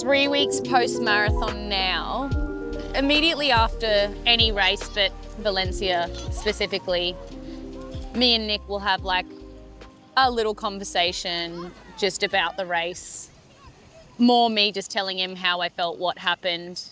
3 weeks post-marathon now. Immediately after any race, but Valencia specifically, me and Nick will have like a little conversation just about the race. More me just telling him how I felt, what happened.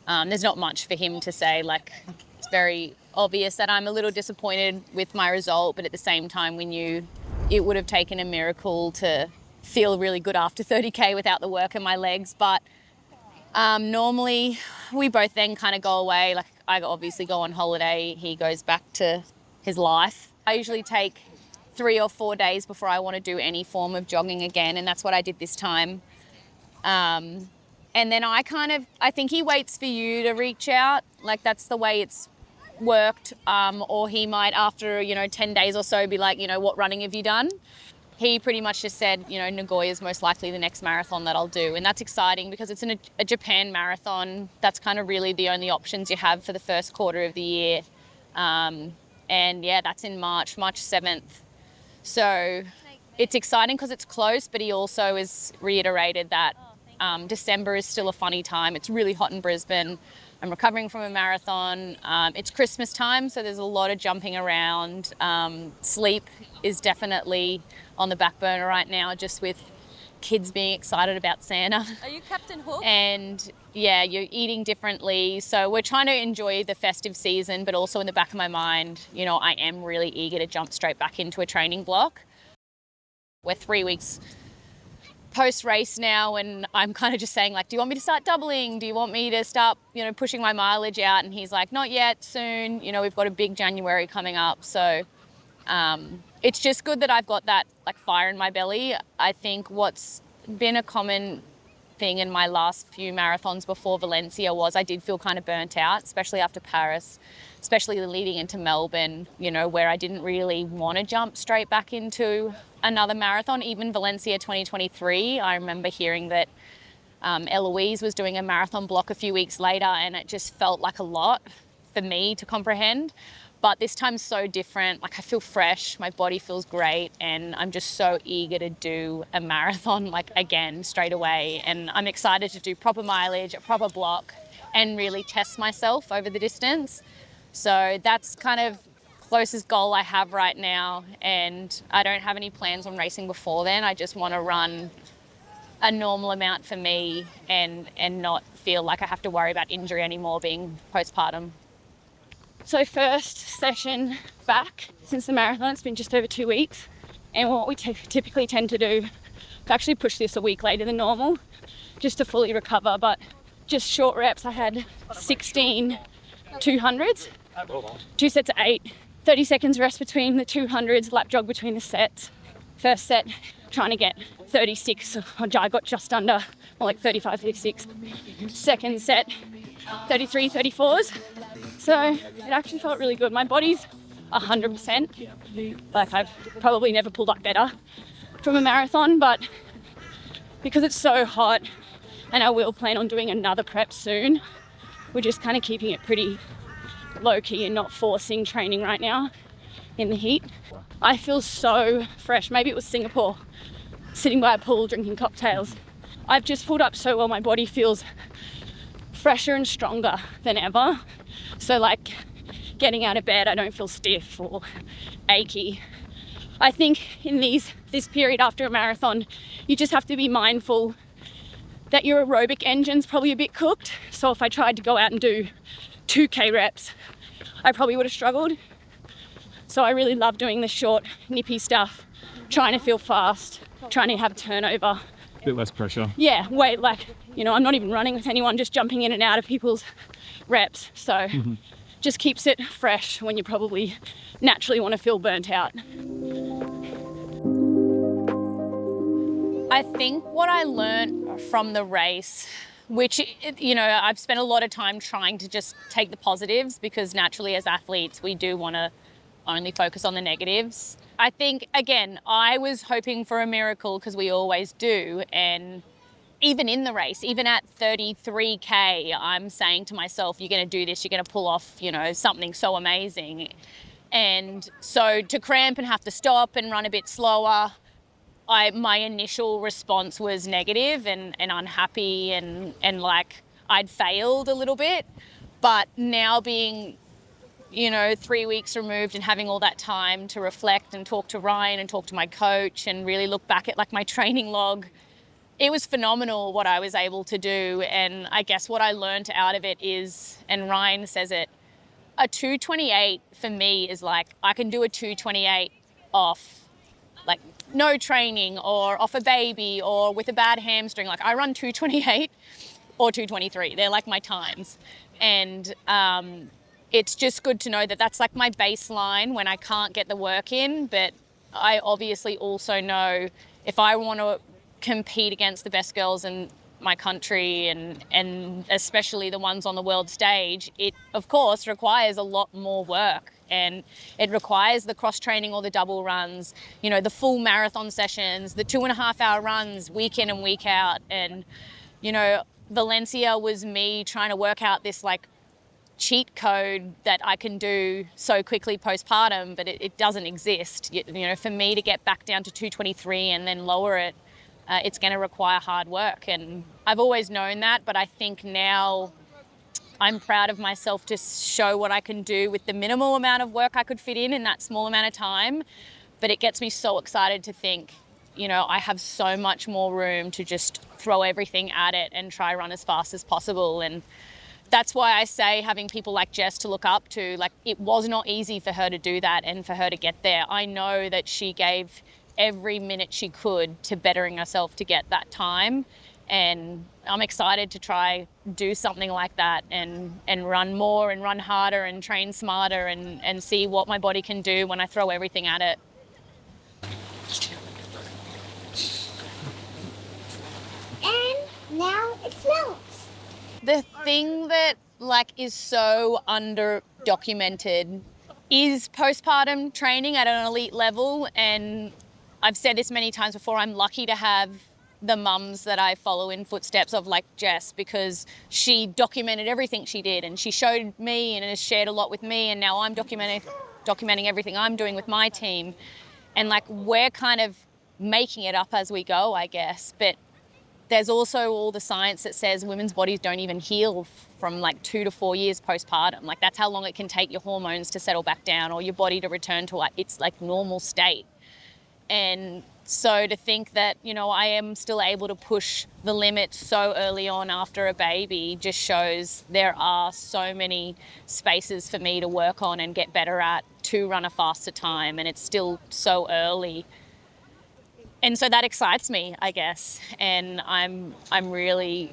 There's not much for him to say. Like, it's very obvious that I'm a little disappointed with my result, but at the same time we knew it would have taken a miracle to feel really good after 30K without the work in my legs. But normally we both then kind of go away. Like, I obviously go on holiday, he goes back to his life. I usually take 3 or 4 days before I want to do any form of jogging again, and that's what I did this time. And then I think he waits for you to reach out. Like, that's the way it's worked. Or he might, after, 10 days or so, be like, what running have you done? He pretty much just said, Nagoya is most likely the next marathon that I'll do. And that's exciting because it's a Japan marathon. That's kind of really the only options you have for the first quarter of the year. And yeah, that's in March 7th. So it's exciting because it's close, but he also has reiterated that December is still a funny time. It's really hot in Brisbane. I'm recovering from a marathon. It's Christmas time, so there's a lot of jumping around. Sleep is definitely on the back burner right now, just with kids being excited about Santa. Are you Captain Hook? And yeah, you're eating differently. So we're trying to enjoy the festive season, but also in the back of my mind, I am really eager to jump straight back into a training block. We're 3 weeks post-race now, and I'm kind of just saying, like, do you want me to start doubling? Do you want me to start, pushing my mileage out? And he's like, not yet, soon. We've got a big January coming up. So it's just good that I've got that, like, fire in my belly. I think what's been a common thing in my last few marathons before Valencia was I did feel kind of burnt out, especially after Paris, especially leading into Melbourne, where I didn't really want to jump straight back into another marathon. Even Valencia 2023, I remember hearing that Eloise was doing a marathon block a few weeks later, and it just felt like a lot for me to comprehend. But this time's so different. Like, I feel fresh, my body feels great, and I'm just so eager to do a marathon, like, again, straight away. And I'm excited to do proper mileage, a proper block, and really test myself over the distance. So that's kind of closest goal I have right now, and I don't have any plans on racing before then. I just want to run a normal amount for me and not feel like I have to worry about injury anymore being postpartum. So first session back since the marathon, it's been just over 2 weeks. And what we typically tend to do, I've actually pushed this a week later than normal just to fully recover, but just short reps. I had 16 200s, 2 sets of 8, 30 seconds rest between the 200s, lap jog between the sets. First set, trying to get 36, I got just under, more like 35, 36. Second set, 33, 34s. So it actually felt really good. My body's 100%. Like, I've probably never pulled up better from a marathon, but because it's so hot and I will plan on doing another prep soon, we're just kind of keeping it pretty low-key and not forcing training right now in the heat. I feel so fresh. Maybe it was Singapore, sitting by a pool drinking cocktails. I've just pulled up so well, my body feels fresher and stronger than ever. So, like, getting out of bed, I don't feel stiff or achy. I think in this period after a marathon, you just have to be mindful that your aerobic engine's probably a bit cooked. So if I tried to go out and do 2K reps, I probably would have struggled. So I really love doing the short, nippy stuff, trying to feel fast, trying to have turnover. A bit less pressure. Yeah, wait, like, I'm not even running with anyone, just jumping in and out of people's reps. So just keeps it fresh when you probably naturally want to feel burnt out. I think what I learned from the race, which, I've spent a lot of time trying to just take the positives, because naturally as athletes, we do want to only focus on the negatives. I think, again, I was hoping for a miracle, because we always do. And even in the race, even at 33K, I'm saying to myself, you're going to do this, you're going to pull off, something so amazing. And so to cramp and have to stop and run a bit slower, my initial response was negative and unhappy and like I'd failed a little bit. But now being, 3 weeks removed and having all that time to reflect and talk to Ryan and talk to my coach and really look back at like my training log, it was phenomenal what I was able to do. And I guess what I learned out of it is, and Ryan says it, a 2:28 for me is like, I can do a 2:28 off like no training or off a baby or with a bad hamstring. Like I run 2:28 or 2:23. They're like my times. And it's just good to know that that's like my baseline when I can't get the work in. But I obviously also know if I want to compete against the best girls in my country and especially the ones on the world stage, it of course requires a lot more work. And it requires the cross training or the double runs, the full marathon sessions, the 2.5 hour runs week in and week out. And, Valencia was me trying to work out this like cheat code that I can do so quickly postpartum, but it doesn't exist. For me to get back down to 2:23 and then lower it, it's going to require hard work. And I've always known that, but I think now I'm proud of myself to show what I can do with the minimal amount of work I could fit in that small amount of time. But it gets me so excited to think, I have so much more room to just throw everything at it and try run as fast as possible. And that's why I say having people like Jess to look up to, like it was not easy for her to do that and for her to get there. I know that she gave every minute she could to bettering herself to get that time. And I'm excited to try do something like that and run more and run harder and train smarter and see what my body can do when I throw everything at it. And now it smells. The thing that is so under documented is postpartum training at an elite level. And I've said this many times before, I'm lucky to have the mums that I follow in footsteps of like Jess, because she documented everything she did and she showed me and has shared a lot with me, and now I'm documenting everything I'm doing with my team. And like we're kind of making it up as we go, I guess. But there's also all the science that says women's bodies don't even heal from like 2 to 4 years postpartum. Like that's how long it can take your hormones to settle back down or your body to return to its like normal state. And so to think that, I am still able to push the limits so early on after a baby just shows there are so many spaces for me to work on and get better at to run a faster time. And it's still so early. And so that excites me, I guess. And I'm really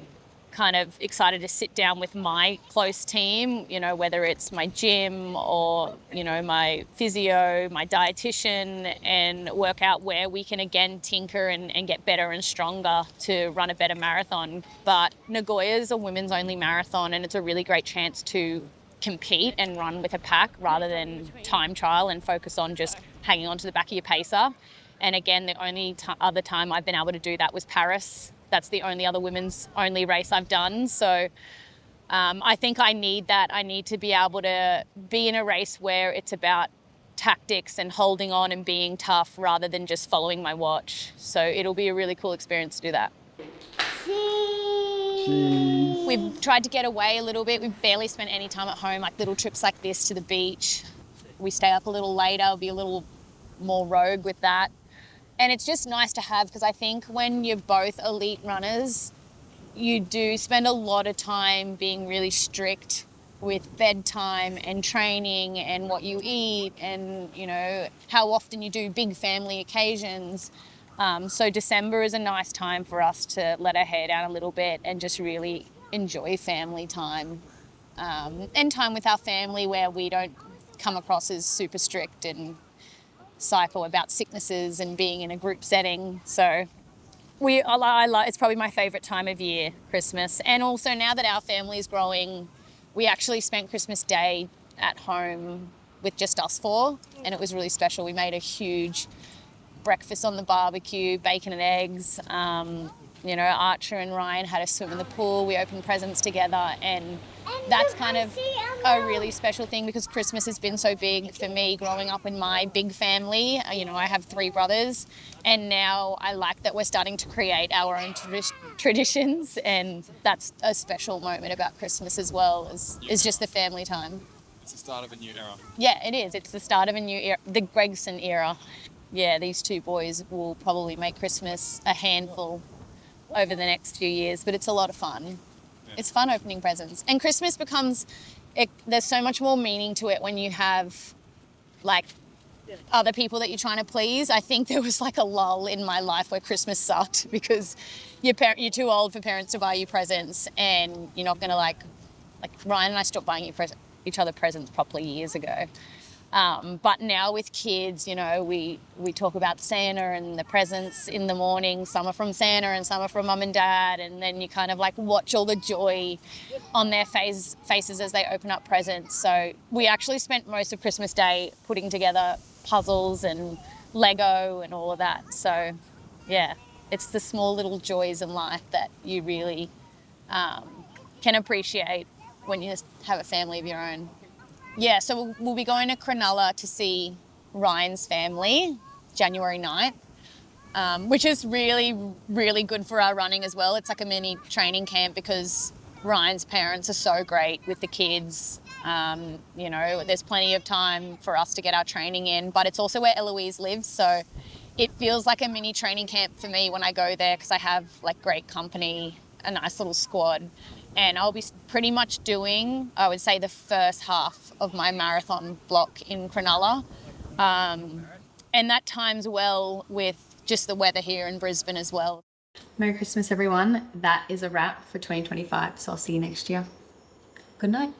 kind of excited to sit down with my close team, whether it's my gym or, my physio, my dietitian, and work out where we can again tinker and get better and stronger to run a better marathon. But Nagoya is a women's only marathon, and it's a really great chance to compete and run with a pack rather than time trial and focus on just hanging on to the back of your pacer. And again, the only other time I've been able to do that was Paris. That's the only other women's only race I've done. So I think I need that. I need to be able to be in a race where it's about tactics and holding on and being tough rather than just following my watch. So it'll be a really cool experience to do that. Cheese. We've tried to get away a little bit. We've barely spent any time at home, like little trips like this to the beach. We stay up a little later, be a little more rogue with that. And it's just nice to have, because I think when you're both elite runners, you do spend a lot of time being really strict with bedtime and training and what you eat and, how often you do big family occasions. So December is a nice time for us to let our hair down a little bit and just really enjoy family time and time with our family where we don't come across as super strict and psycho about sicknesses and being in a group setting. So it's probably my favourite time of year, Christmas. And also now that our family is growing, we actually spent Christmas Day at home with just us four, and it was really special. We made a huge breakfast on the barbecue, bacon and eggs, You know, Archer and Ryan had a swim in the pool. We opened presents together, and that's kind of a really special thing because Christmas has been so big for me growing up in my big family. You know, I have 3 brothers, and now I like that we're starting to create our own traditions, and that's a special moment about Christmas as well, is just the family time. It's the start of a new era. Yeah, it is. It's the start of a new era, the Gregson era. Yeah, these 2 boys will probably make Christmas a handful over the next few years, but it's a lot of fun. Yeah. It's fun opening presents. And Christmas becomes, there's so much more meaning to it when you have, like, other people that you're trying to please. I think there was, like, a lull in my life where Christmas sucked because you're too old for parents to buy you presents, and you're not going to, like Ryan and I stopped buying each other presents properly years ago. But now with kids, you know, we talk about Santa and the presents in the morning. Some are from Santa and some are from mum and dad. And then you kind of like watch all the joy on their faces as they open up presents. So we actually spent most of Christmas Day putting together puzzles and Lego and all of that. So, yeah, it's the small little joys in life that you really can appreciate when you have a family of your own. Yeah, so we'll be going to Cronulla to see Ryan's family January 9th, which is really, really good for our running as well. It's like a mini training camp because Ryan's parents are so great with the kids. You know, there's plenty of time for us to get our training in, but it's also where Eloise lives. So it feels like a mini training camp for me when I go there because I have like great company, a nice little squad. And I'll be pretty much doing, I would say, the first half of my marathon block in Cronulla. And that times well with just the weather here in Brisbane as well. Merry Christmas, everyone. That is a wrap for 2025. So I'll see you next year. Good night.